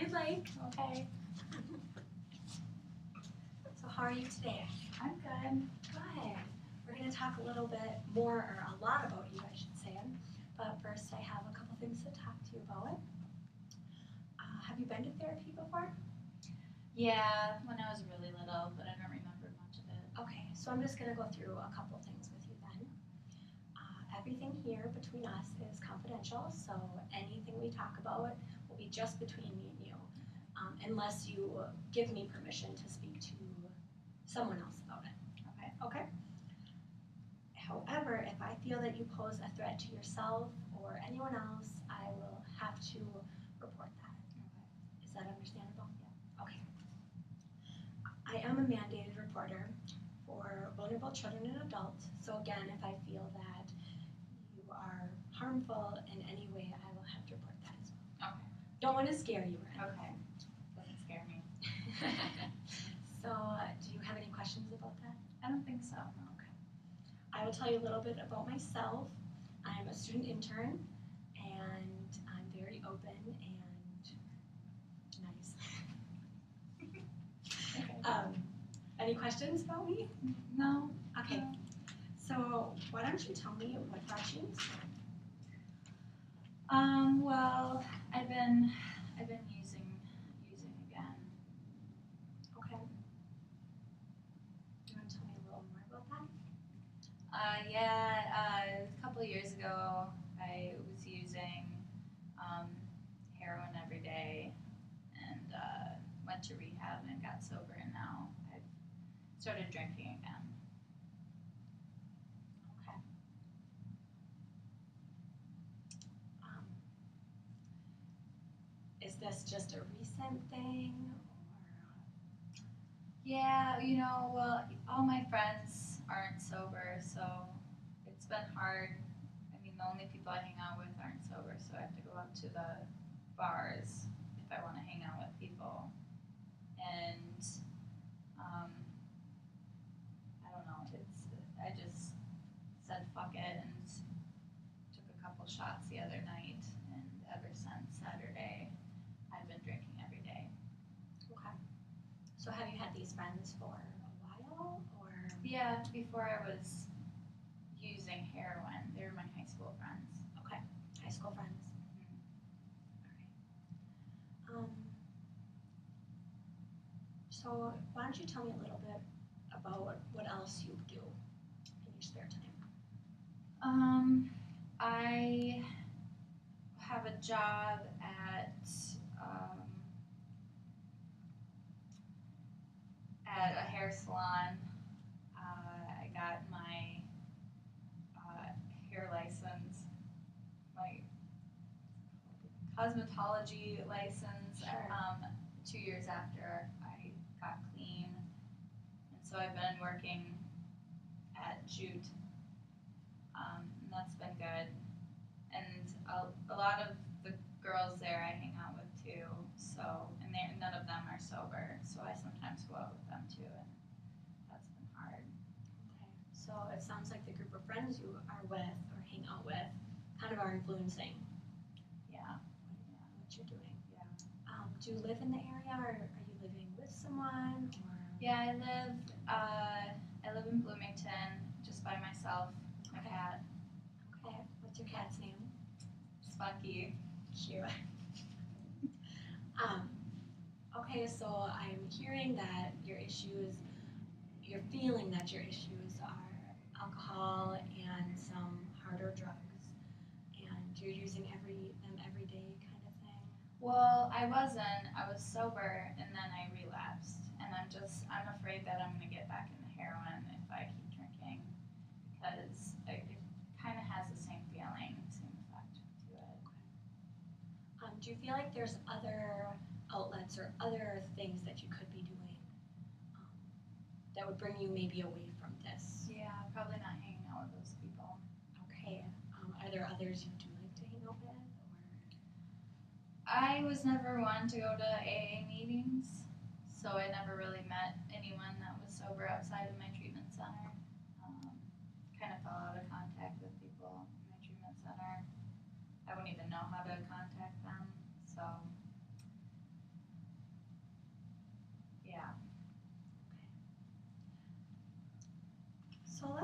you'd like. Okay. So how are you today? I'm good. Good. We're going to talk a little bit more, or a lot about you, I should say. But first, I have a couple things to talk to you about. Have you been to therapy before? Yeah, when I was really little, but I don't remember much of it. Okay, so I'm just going to go through a couple things with you then. Everything here between us is confidential, so anything we talk about will be just between me and you, unless you give me permission to speak to someone else about it. Okay. Okay? However, if I feel that you pose a threat to yourself or anyone else, I will have to report that. Okay. Is that understandable? Yeah. Okay. I am a mandated reporter for vulnerable children and adults, so again, if I feel that you are harmful in any way, I will have to report that as well. Okay. Don't want to scare you or anything. Okay. Doesn't scare me. So, do you have any questions about that? I don't think so. No. Okay. I will tell you a little bit about myself. I'm a student intern, and I'm very open and nice. Okay. Any questions about me? No. Okay. No. So, why don't you tell me what brought you into it? Well, I've been using again. Okay. Do you want to tell me a little more about that? A couple of years ago, I was using heroin every day, and went to rehab and got sober, and now I've started drinking again. Okay. Is this just a recent thing, or? Yeah, well, all my friends aren't sober, so it's been hard. I mean, the only people I hang out with aren't sober, so I have to go out to the bars if I want to hang out with people. And I don't know, I just said fuck it and took a couple shots the other night, and ever since Saturday, I've been drinking every day. Okay. So have you had these friends for a while, or? Yeah, before I was using heroin, they were my high school friends. Okay, high school friends. All right. So why don't you tell me a little bit about what else you do in your spare time? I have a job at a hair salon. I got my hair license, my cosmetology license, Sure. 2 years after I got clean, and so I've been working at Jute, and that's been good. And a lot of the girls there I hang out with too. So, and none of them are sober, so I sometimes go out with them too, and that's been hard. Okay. So it sounds like the group of friends you are with or hang out with kind of are influencing Yeah. what you're doing. Yeah. Do you live in the area, or are you living with someone, or? Yeah, I live in Bloomington, just by myself. My Okay. cat, Okay. What's your cat's name? Spunky. Cute. Okay, so I'm hearing that you're feeling that your issues are alcohol and some harder drugs, and you're using them every day kind of thing. Well, I wasn't. I was sober, and then I relapsed, and I'm afraid that I'm gonna get back into heroin if I keep drinking, because it kind of has the same feeling, same effect to it. Do you feel like there's other outlets or other things that you could be doing that would bring you maybe away from this? Yeah, probably not hanging out with those people. Okay. Are there others you do like to hang out with, or? I was never one to go to AA meetings, so I never really met anyone that was sober outside of my treatment center. Kind of fell out of contact with people in my treatment center. I wouldn't even know how to contact them, so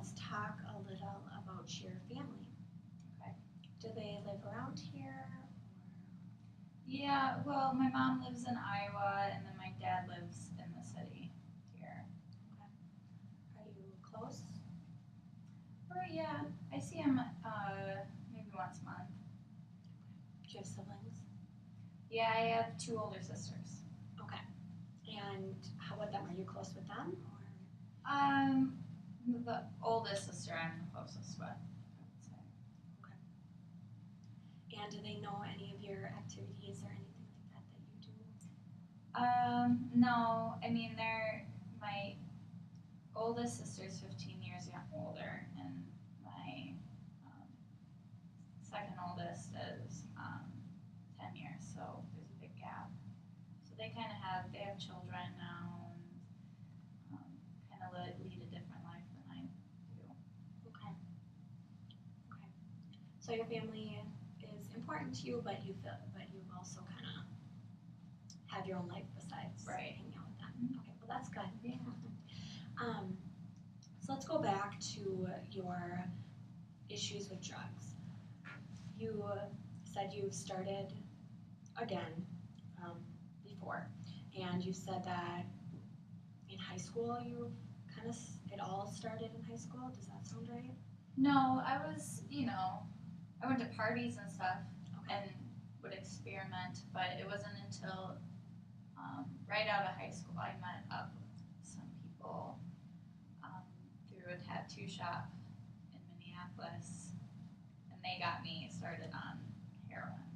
let's talk a little about your family. Okay. Do they live around here? Yeah, well, my mom lives in Iowa, and then my dad lives in the city here. Are you close? Or yeah, I see him maybe once a month. Do you have siblings? Yeah, I have 2 older sisters. Okay. And how about them? Are you close with them? The oldest sister I'm the closest with, I would say. And do they know any of your activities or anything like that that you do? No, I mean my oldest sister's 15 years older, and my second oldest is 10 years, so there's a big gap. So they have children now, and kind of lead a different life than I do. Okay. So your family is important to you, but you also kind of have your own life besides hanging out with them. Okay, well that's good. Yeah. So let's go back to your issues with drugs. You said you've started again before, and you said that in high school it all started in high school. Does that sound right? No, I went to parties and stuff Okay. and would experiment, but it wasn't until right out of high school I met up with some people through a tattoo shop in Minneapolis, and they got me started on heroin.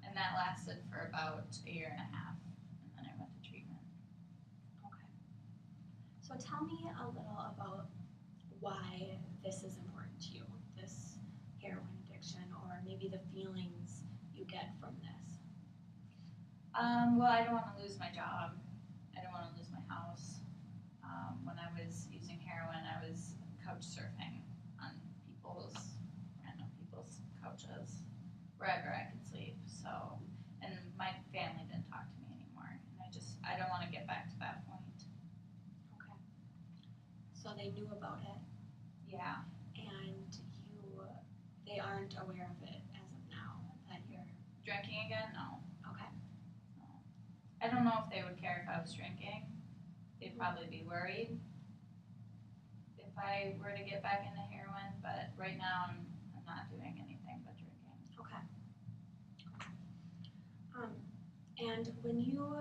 And that lasted for about a year and a half, and then I went to treatment. Okay. So tell me a little about why this is important to you, this heroin addiction, or maybe the feelings you get from this. Well, I don't want to lose my job. I don't want to lose my house. When I was using heroin, I was couch surfing on random people's couches, wherever I could sleep. So, and my family didn't talk to me anymore. And I don't want to get back to that point. Okay. So they knew about it. Yeah. And they aren't aware of it as of now that you're Drinking again? No. okay. No. I don't know if they would care if I was drinking. They'd probably be worried if I were to get back into heroin, but right now I'm not doing anything but drinking. Okay. And when you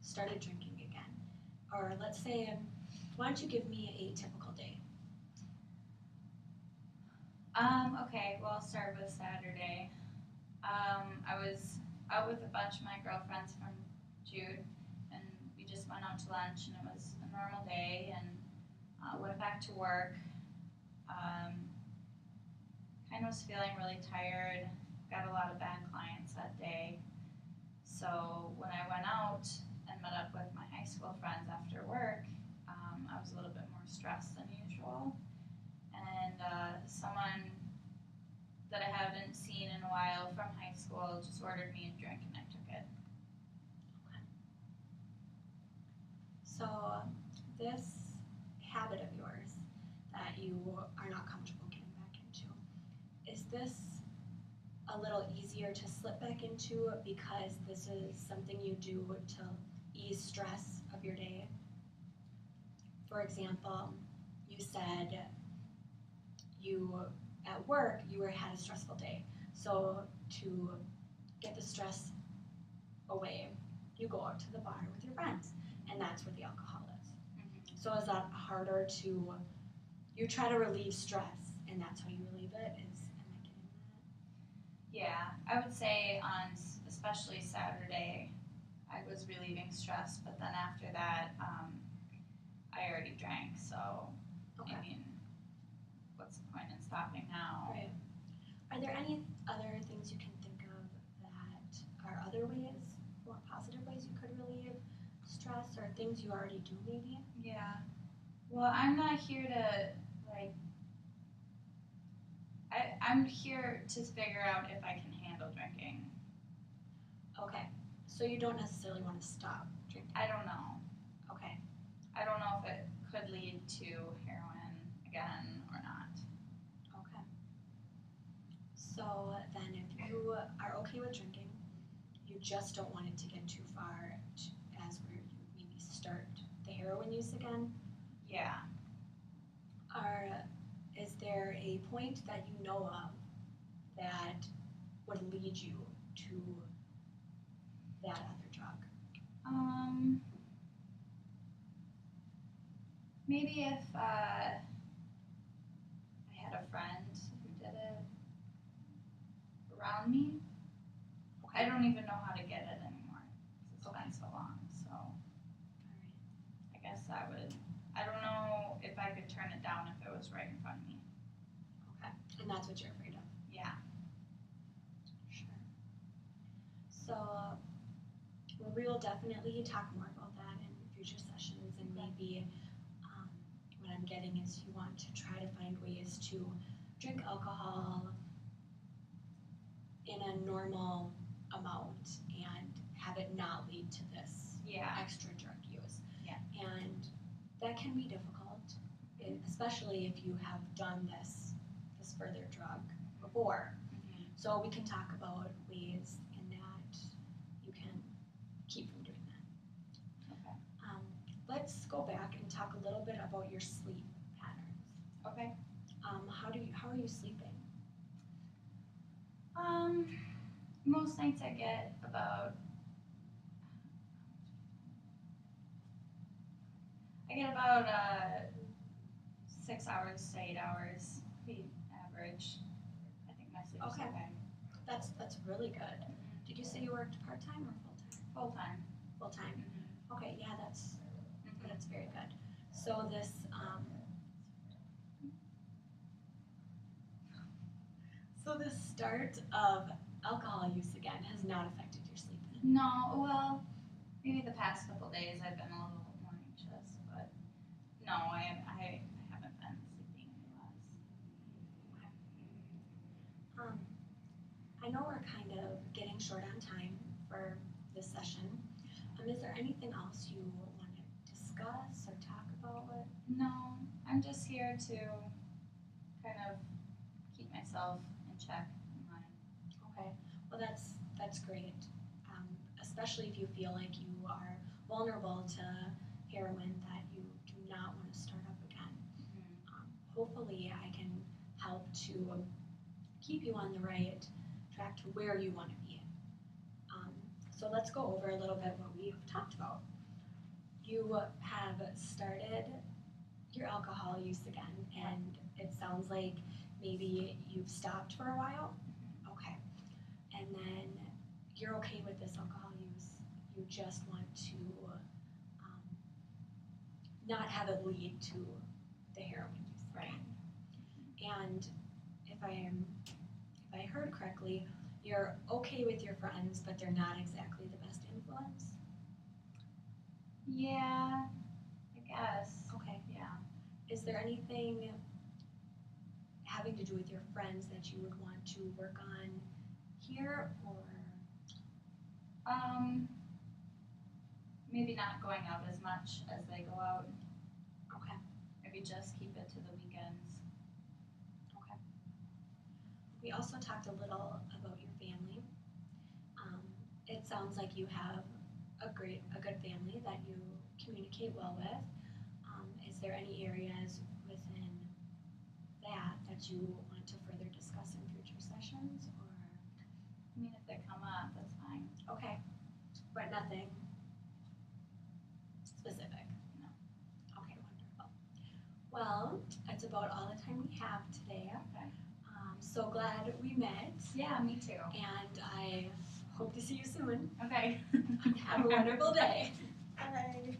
started drinking again, or let's say, why don't you give me a typical day? Okay, well, I'll start with Saturday. I was out with a bunch of my girlfriends from Jude, and we just went out to lunch, and it was a normal day, and went back to work. Kind of was feeling really tired, got a lot of bad clients that day. So when I went out and met up with my high school friends after work, I was a little bit more stressed than usual. And someone that I haven't seen in a while from high school just ordered me a drink, and I took it. Okay. So this habit of yours that you are not comfortable getting back into, is this a little easier to slip back into because this is something you do to ease stress of your day? For example, you said at work you had a stressful day, so to get the stress away, you go out to the bar with your friends, and that's where the alcohol is. Mm-hmm. So is that harder you try to relieve stress, and that's how you relieve it? Am I getting that? Yeah, I would say on especially Saturday, I was relieving stress, but then after that, I already drank, so Okay. I mean, what's the point in stopping now? Right. Are there any other things you can think of that are other ways, more positive ways you could relieve stress, or things you already do maybe? Yeah. Well, I'm not here to I'm here to figure out if I can handle drinking. Okay. So you don't necessarily want to stop drinking? I don't know. Okay. I don't know if it could lead to heroin again or not. Okay. So then if you are okay with drinking, you just don't want it to get too far as where you maybe start the heroin use again, Yeah. is there a point that you know of that would lead you to that other drug? Maybe if I had a friend who did it around me. I don't even know how to get it anymore. It's been so long. So I guess I would. I don't know if I could turn it down if it was right in front of me. Okay, and that's what you're afraid of? Yeah. Sure. So well, we will definitely talk more about that in future sessions, and maybe what I'm getting is you want to try to find ways to drink alcohol in a normal amount and have it not lead to this extra drug use. Yeah. And that can be difficult, especially if you have done this further drug before. Mm-hmm. So we can talk about ways in that you can keep from doing that. Okay. Let's go back and talk a little bit about your sleep patterns. Okay. How are you sleeping? Most nights I get about 6 hours to 8 hours, pretty average. I think my sleep is okay. That's really good. Did you say you worked part-time or full-time? Full-time. Full-time. Mm-hmm. Okay, yeah, that's very good. So this the start of alcohol use again has not affected your sleep. No, well, maybe the past couple days I've been a little more anxious, but no, I haven't been sleeping less. I know we're kind of getting short on time for this session. Is there anything else you want to discuss or talk about? No, I'm just here to kind of keep myself in check in mind. Okay, well that's great. Especially if you feel like you are vulnerable to heroin that you do not want to start up again. Mm-hmm. Hopefully I can help to keep you on the right track to where you want to be. So let's go over a little bit what we've talked about. You have started your alcohol use again, and it sounds like maybe you've stopped for a while. Okay. And then you're okay with this alcohol use. You just want to not have it lead to the heroin use. Right. And if I heard correctly, you're okay with your friends, but they're not exactly the best influence? Yeah, I guess. Okay. Yeah. Is there anything having to do with your friends that you would want to work on here, or? Maybe not going out as much as they go out. Okay. Maybe just keep it to the weekends. Okay. We also talked a little about your family. It sounds like you have a good family that you communicate well with. Is there any areas within that you want to further discuss in future sessions, or? I mean, if they come up, that's fine. Okay, but nothing specific? No. Okay, wonderful. Well, that's about all the time we have today. Okay. So glad we met. Yeah, me too. And I hope to see you soon. Okay. Have a wonderful day. Bye.